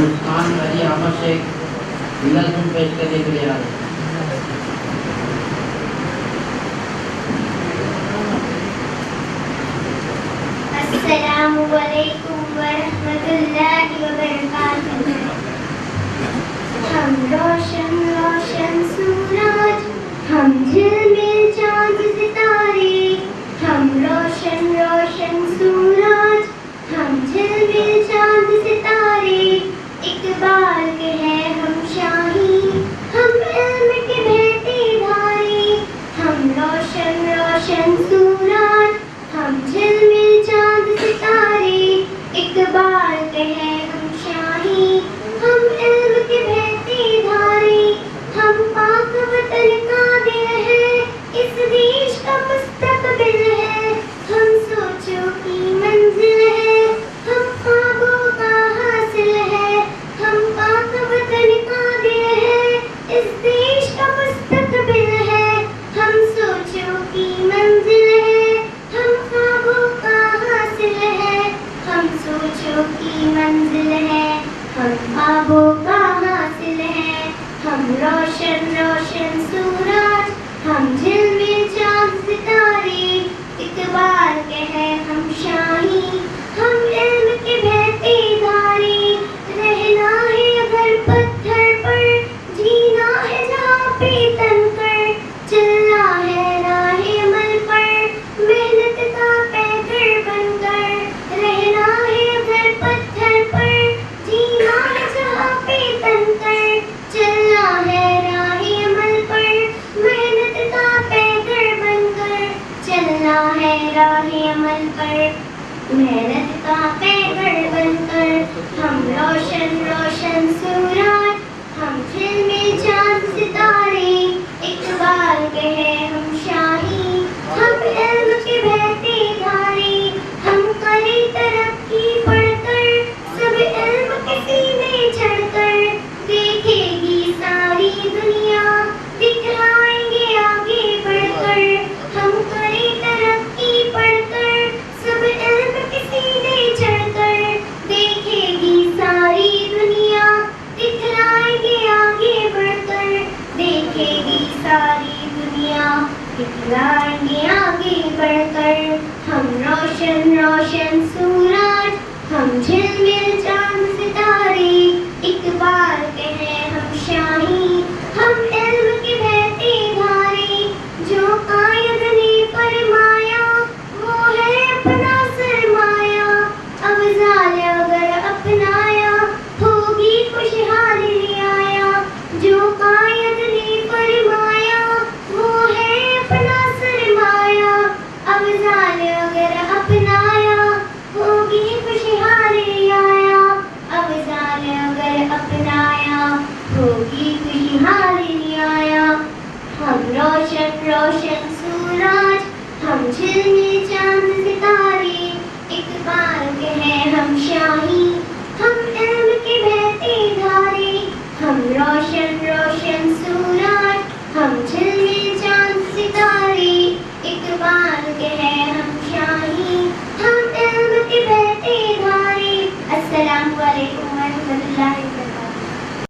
مسکان والی آمد سے نظم پیش کرنے کے لیے آ رہے ہیں۔ السلام علیکم ورحمۃ اللہ وبرکاتہ۔ ہم روشن روشن سورج، ہم جھلمل چاند ستارے، ہم روشن روشن سورج، ہم جھلمل چاند ستارے، اقبال کے ہیں ہم شاہی، ہم علم کے بہتے دھارے، ہم روشن روشن سورج، ہم جھلمل چاند ستارے، اقبال کے ہیں ہم شاہی، ہم علم کے بہتے دھارے، ہم پاک وطن کا دل ہے، اس دیش کا مستقبل ہے، ہم سوچوں کی منزل ہے، ہم خوابوں کا حاصل ہے، ہم پاک وطن کا دل ہے، اس دیش کا مستقبل ہے، ہم سوچوں کی منزل ہے، ہم خوابوں کا حاصل ہے، ہم سوچوں کی منزل ہے، ہم خوابوں کا حاصل ہے، ہم روشن روشن سورج، ہم جھلمل چاند ستارے، اقبال کے ہیں ہم شاہی، ہم علم کے بہتے دھارے، رہنا ہے اگر پتھر پر، جینا ہے جہاں پہ تن کر، چلنا ہے راہ عمل پر، محنت کا پیکر بن کر، رہنا ہے اگر پتھر پر، جینا ہے جہاں پہ تن کر، چلنا ہے راہ عمل پر، محنت کا پیکر بن کر، چلنا ہے راہ عمل پر، محنت کا پیکر بن کر، ہم روشن روشن سورج، ہم جھلمل چاند ستارے، اقبال کے ہیں ہم شاہی، ہم علم کے بہتے دھارے، ہم کریں ترقی بڑھ کر، سب علم کے سینے چڑھ کر، دیکھے گی ساری دنیا، دکھلائیں گے آگے بڑھ کر، ہم کریں ترقی بڑھ کر، سب علم کے سینے چڑھ کر، دیکھے گی ساری دنیا، دکھلائیں گے آگے بڑھ کر، دیکھے گی ساری دنیا، دکھلائیں گے آگے بڑھ کر، ہم روشن روشن سورج، ہم جھلمل چاند ستارے، اقبال کے ہیں ہم شاہی، ہم علم کے بہتے دھارے، جو قائد نے فرمایا وہ ہے اپنا سرمایہ، افضال اگر اپنایا ہوگی خوشحالی رعایا، جو قائد نے فرمایا وہ ہے اپنا سرمایہ، افضال اگر اپنایا ہوگی خوشحالی رعایا، افضال اگر اپنایا ہوگی خوشحالی رعایا، ہم روشن روشن سورج، ہم جھلمل چاند ستارے، اقبال کے ہیں ہم شاہی، ہم علم کے بہتے دھارے، ہم روشن